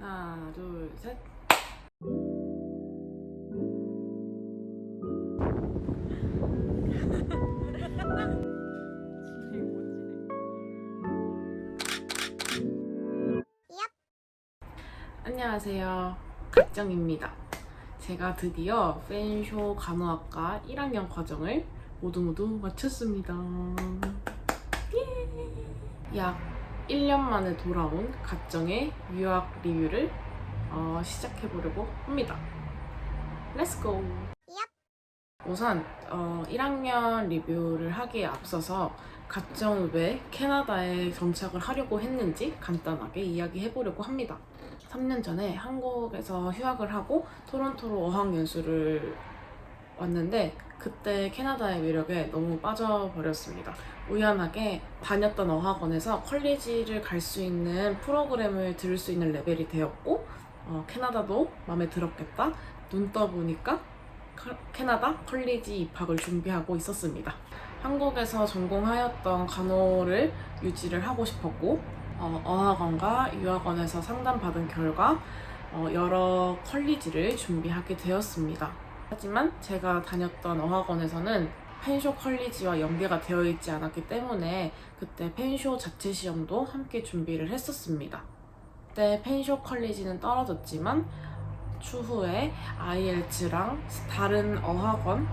하나, 둘, 셋. 안녕하세요. 갓정입니다. 제가 드디어 펜쇼 간호학과 1학년 과정을 모두 마쳤습니다. 예! 약 1년 만에 돌아온 갓정의 유학 리뷰를 시작해보려고 합니다. 렛츠고! 우선 1학년 리뷰를 하기에 앞서서 갓정을 왜 캐나다에 정착을 하려고 했는지 간단하게 이야기해보려고 합니다. 3년 전에 한국에서 휴학을 하고 토론토로 어학연수를 왔는데 그때 캐나다의 매력에 너무 빠져버렸습니다. 우연하게 다녔던 어학원에서 컬리지를 갈 수 있는 프로그램을 들을 수 있는 레벨이 되었고 캐나다도 마음에 들었겠다. 눈 떠보니까 캐나다 컬리지 입학을 준비하고 있었습니다. 한국에서 전공하였던 간호를 유지를 하고 싶었고 어학원과 유학원에서 상담받은 결과 여러 컬리지를 준비하게 되었습니다. 하지만 제가 다녔던 어학원에서는 펜쇼 컬리지와 연계가 되어 있지 않았기 때문에 그때 펜쇼 자체 시험도 함께 준비를 했었습니다. 그때 펜쇼 컬리지는 떨어졌지만 추후에 IELTS랑 다른 어학원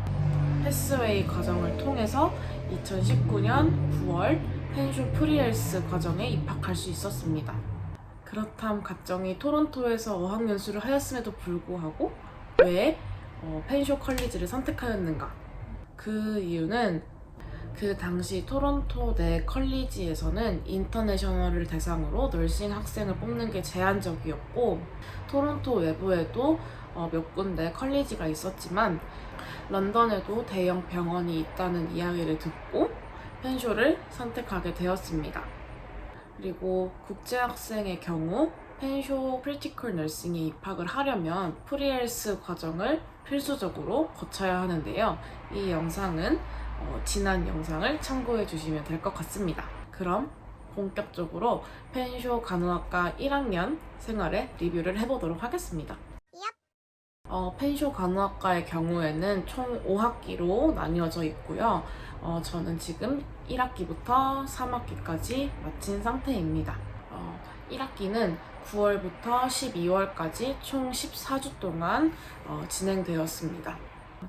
패스웨이 과정을 통해서 2019년 9월 펜쇼 프리헬스 과정에 입학할 수 있었습니다. 그렇담 갓정이 토론토에서 어학연수를 하였음에도 불구하고 왜 펜쇼 컬리지를 선택하였는가? 그 이유는 그 당시 토론토 내 컬리지에서는 인터내셔널을 대상으로 널싱 학생을 뽑는 게 제한적이었고 토론토 외부에도 몇 군데 컬리지가 있었지만 런던에도 대형 병원이 있다는 이야기를 듣고 펜쇼를 선택하게 되었습니다. 그리고 국제학생의 경우 펜쇼 크리티컬 널싱에 입학을 하려면 프리헬스 과정을 필수적으로 거쳐야 하는데요. 이 영상은 지난 영상을 참고해 주시면 될 것 같습니다. 그럼 본격적으로 펜쇼 간호학과 1학년 생활의 리뷰를 해보도록 하겠습니다. 펜쇼 간호학과의 경우에는 총 5학기로 나뉘어져 있고요. 저는 지금 1학기부터 3학기까지 마친 상태입니다. 1학기는 9월부터 12월까지 총 14주 동안 진행되었습니다.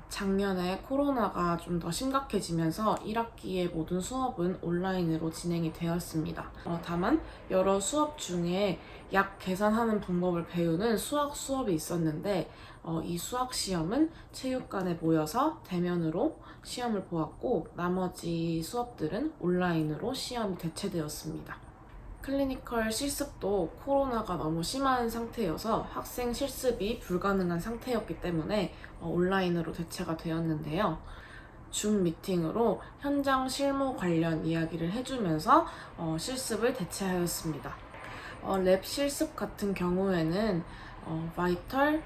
작년에 코로나가 좀 더 심각해지면서 1학기의 모든 수업은 온라인으로 진행이 되었습니다. 다만 여러 수업 중에 약 계산하는 방법을 배우는 수학 수업이 있었는데 이 수학 시험은 체육관에 모여서 대면으로 시험을 보았고 나머지 수업들은 온라인으로 시험이 대체되었습니다. 클리니컬 실습도 코로나가 너무 심한 상태여서 학생 실습이 불가능한 상태였기 때문에 온라인으로 대체가 되었는데요. 줌 미팅으로 현장 실무 관련 이야기를 해주면서 실습을 대체하였습니다. 랩 실습 같은 경우에는 바이털,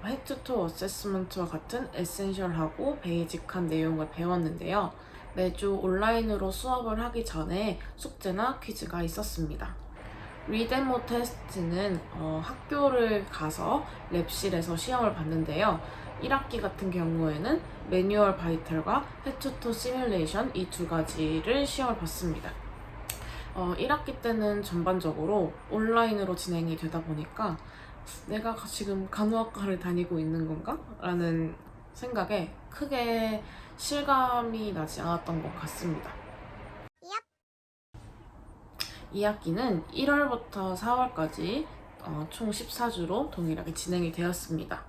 헤드-투 어세스먼트와 같은 에센셜하고 베이직한 내용을 배웠는데요. 매주 온라인으로 수업을 하기 전에 숙제나 퀴즈가 있었습니다. 리데모 테스트는 학교를 가서 랩실에서 시험을 봤는데요. 1학기 같은 경우에는 매뉴얼 바이털과 헤드-투 시뮬레이션 이 두 가지를 시험을 봤습니다. 1학기 때는 전반적으로 온라인으로 진행이 되다 보니까 내가 지금 간호학과를 다니고 있는 건가? 라는 생각에 크게 실감이 나지 않았던 것 같습니다. 2학기는 1월부터 4월까지 총 14주로 동일하게 진행이 되었습니다.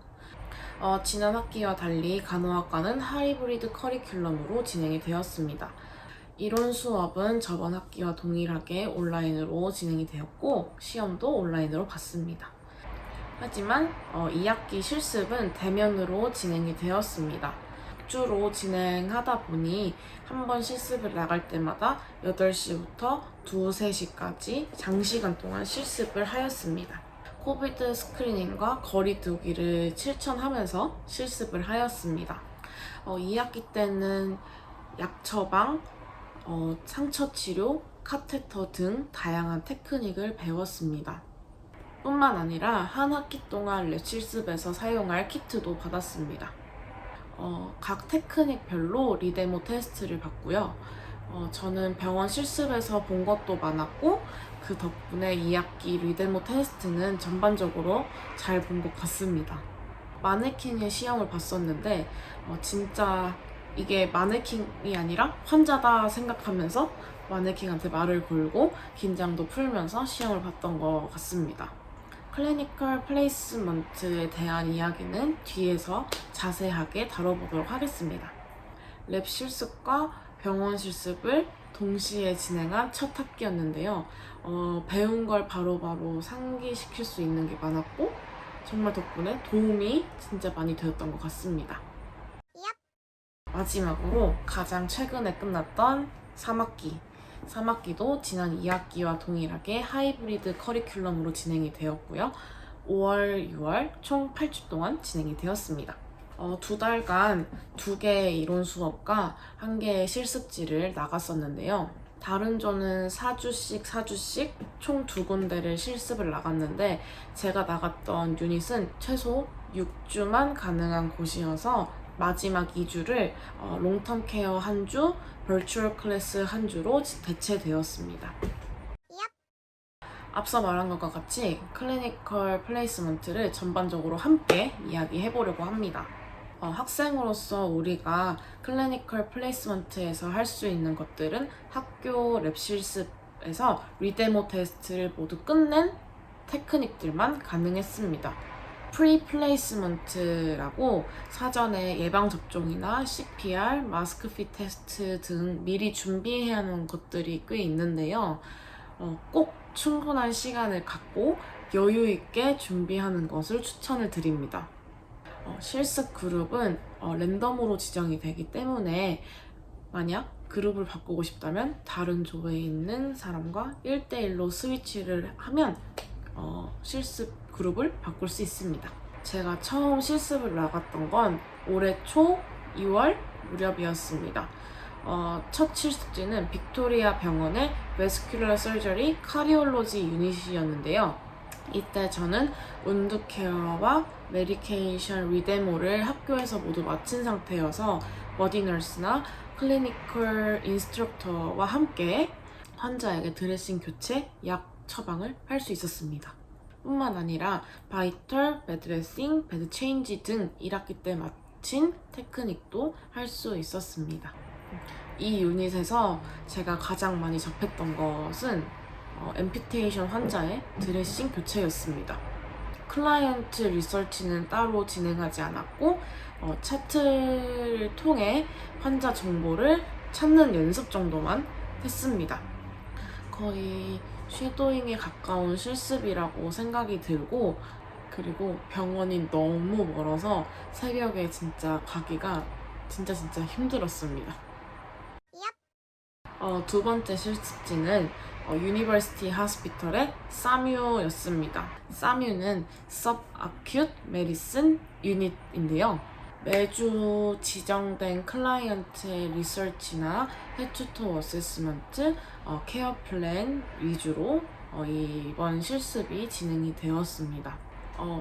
지난 학기와 달리 간호학과는 하이브리드 커리큘럼으로 진행이 되었습니다. 이론 수업은 저번 학기와 동일하게 온라인으로 진행이 되었고 시험도 온라인으로 봤습니다. 하지만 2학기 실습은 대면으로 진행이 되었습니다. 주로 진행하다 보니 한 번 실습을 나갈 때마다 8시부터 2, 3시까지 장시간 동안 실습을 하였습니다. 코비드 스크리닝과 거리 두기를 실천하면서 실습을 하였습니다. 2학기 때는 약 처방, 상처 치료, 카테터 등 다양한 테크닉을 배웠습니다. 뿐만 아니라 한 학기 동안 랩 실습에서 사용할 키트도 받았습니다. 각 테크닉별로 리데모 테스트를 받고요. 저는 병원 실습에서 본 것도 많았고 그 덕분에 2학기 리데모 테스트는 전반적으로 잘 본 것 같습니다. 마네킹의 시험을 봤었는데 진짜 이게 마네킹이 아니라 환자다 생각하면서 마네킹한테 말을 걸고 긴장도 풀면서 시험을 봤던 것 같습니다. 클리니컬 플레이스먼트에 대한 이야기는 뒤에서 자세하게 다뤄보도록 하겠습니다. 랩 실습과 병원 실습을 동시에 진행한 첫 학기였는데요. 배운 걸 바로바로 상기시킬 수 있는 게 많았고 정말 덕분에 도움이 진짜 많이 되었던 것 같습니다. 마지막으로 가장 최근에 끝났던 3학기도 지난 2학기와 동일하게 하이브리드 커리큘럼으로 진행이 되었고요. 5월, 6월 총 8주 동안 진행이 되었습니다. 2달간 2개의 이론 수업과 1개의 실습지를 나갔었는데요. 다른 조는 4주씩 총 2군데를 실습을 나갔는데 제가 나갔던 유닛은 최소 6주만 가능한 곳이어서 마지막 2주를 롱텀 케어 1주, 버추얼 클래스 1주로 대체되었습니다. 앞서 말한 것과 같이 클리니컬 플레이스먼트를 전반적으로 함께 이야기해보려고 합니다. 학생으로서 우리가 클리니컬 플레이스먼트에서 할 수 있는 것들은 학교 랩 실습에서 리데모 테스트를 모두 끝낸 테크닉들만 가능했습니다. 프리플레이스먼트라고 사전에 예방접종이나 CPR, 마스크핏 테스트 등 미리 준비해야 하는 것들이 꽤 있는데요. 꼭 충분한 시간을 갖고 여유 있게 준비하는 것을 추천을 드립니다. 실습 그룹은 랜덤으로 지정이 되기 때문에 만약 그룹을 바꾸고 싶다면 다른 조에 있는 사람과 1대1로 스위치를 하면 실습 그룹을 바꿀 수 있습니다. 제가 처음 실습을 나갔던 건 올해 초 2월 무렵이었습니다. 첫 실습지는 빅토리아 병원의 베스큘러 서저리 카디올로지 유닛이었는데요. 이때 저는 운드 케어와 메디케이션 리데모를 학교에서 모두 마친 상태여서 버디 널스나 클리니컬 인스트럭터와 함께 환자에게 드레싱 교체, 약 처방을 할 수 있었습니다. 뿐만 아니라 바이털, 배드레싱, 배드 체인지 등 1학기 때 마친 테크닉도 할 수 있었습니다. 이 유닛에서 제가 가장 많이 접했던 것은 앰피테이션 환자의 드레싱 교체였습니다. 클라이언트 리서치는 따로 진행하지 않았고 차트를 통해 환자 정보를 찾는 연습 정도만 했습니다. 거의 쉐도잉에 가까운 실습이라고 생각이 들고 그리고 병원이 너무 멀어서 새벽에 진짜 가기가 진짜 힘들었습니다. 두 번째 실습지는 유니버시티 하스피털의 사뮤였습니다. 사뮤는 Subacute Medicine Unit인데요. 매주 지정된 클라이언트의 리서치나 헤투토 어세스먼트, 케어 플랜 위주로 이번 실습이 진행이 되었습니다.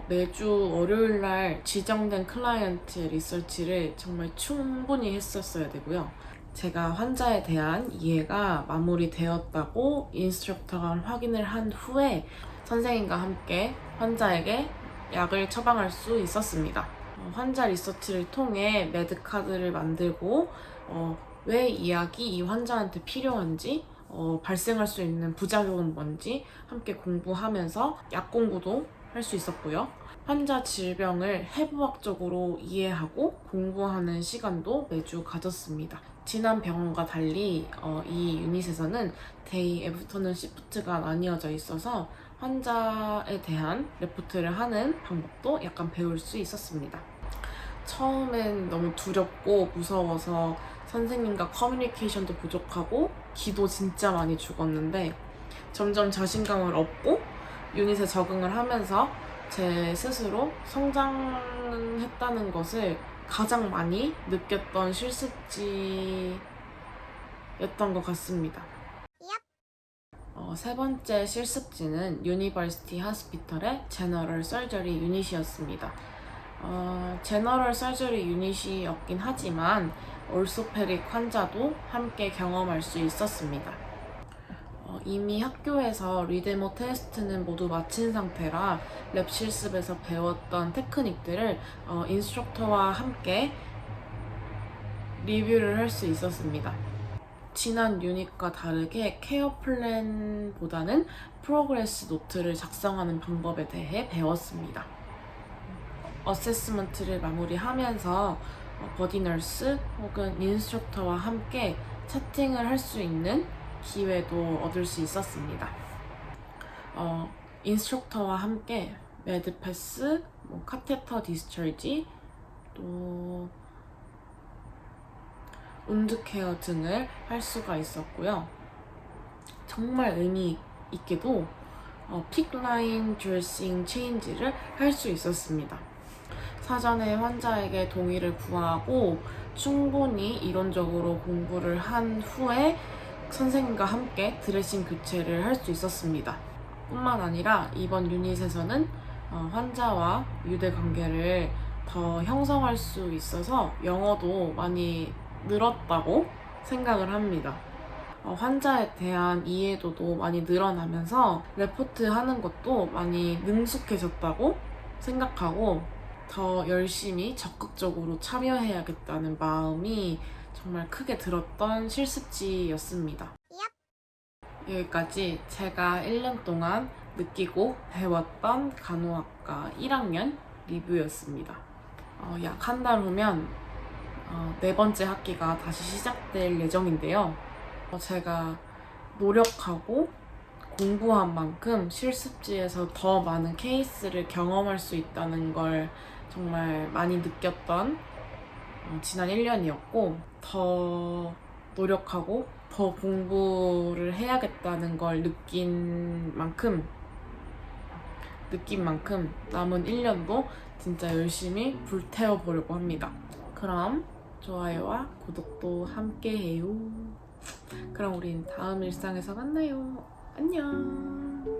매주 월요일날 지정된 클라이언트의 리서치를 정말 충분히 했었어야 되고요. 제가 환자에 대한 이해가 마무리되었다고 인스트럭터가 확인을 한 후에 선생님과 함께 환자에게 약을 처방할 수 있었습니다. 환자 리서치를 통해 매드카드를 만들고 왜 이 약이 이 환자한테 필요한지 발생할 수 있는 부작용은 뭔지 함께 공부하면서 약 공부도 할 수 있었고요. 환자 질병을 해부학적으로 이해하고 공부하는 시간도 매주 가졌습니다. 지난 병원과 달리 이 유닛에서는 데이, 애프터눈 시프트가 나뉘어져 있어서 환자에 대한 레포트를 하는 방법도 약간 배울 수 있었습니다. 처음엔 너무 두렵고 무서워서 선생님과 커뮤니케이션도 부족하고 기도 진짜 많이 죽었는데 점점 자신감을 얻고 유닛에 적응을 하면서 제 스스로 성장했다는 것을 가장 많이 느꼈던 실습지였던 것 같습니다. 세 번째 실습지는 유니버시티 하스피털의 제너럴 서저리 유닛이었습니다. 제너럴 서저리 유닛이었긴 하지만 올소페릭 환자도 함께 경험할 수 있었습니다. 이미 학교에서 리데모 테스트는 모두 마친 상태라 랩 실습에서 배웠던 테크닉들을 인스트럭터와 함께 리뷰를 할 수 있었습니다. 지난 유닛과 다르게 케어 플랜보다는 프로그레스 노트를 작성하는 방법에 대해 배웠습니다. 어세스먼트를 마무리하면서 버디 널스 혹은 인스트럭터와 함께 채팅을 할 수 있는 기회도 얻을 수 있었습니다. 인스트럭터와 함께 매드패스, 카테터 디스처지, 또 운드 케어 등을 할 수가 있었고요. 정말 의미 있게도 픽라인 드레싱 체인지를 할 수 있었습니다. 사전에 환자에게 동의를 구하고 충분히 이론적으로 공부를 한 후에 선생님과 함께 드레싱 교체를 할 수 있었습니다. 뿐만 아니라 이번 유닛에서는 환자와 유대 관계를 더 형성할 수 있어서 영어도 많이 늘었다고 생각을 합니다. 환자에 대한 이해도도 많이 늘어나면서 레포트 하는 것도 많이 능숙해졌다고 생각하고 더 열심히 적극적으로 참여해야겠다는 마음이 정말 크게 들었던 실습지였습니다. 여기까지 제가 1년 동안 느끼고 배웠던 간호학과 1학년 리뷰였습니다. 약 한 달 후면 네 번째 학기가 다시 시작될 예정인데요. 제가 노력하고 공부한 만큼 실습지에서 더 많은 케이스를 경험할 수 있다는 걸 정말 많이 느꼈던 지난 1년이었고 더 노력하고 더 공부를 해야겠다는 걸 느낀 만큼 남은 1년도 진짜 열심히 불태워보려고 합니다. 그럼 좋아요와 구독도 함께해요. 그럼 우린 다음 일상에서 만나요. 안녕.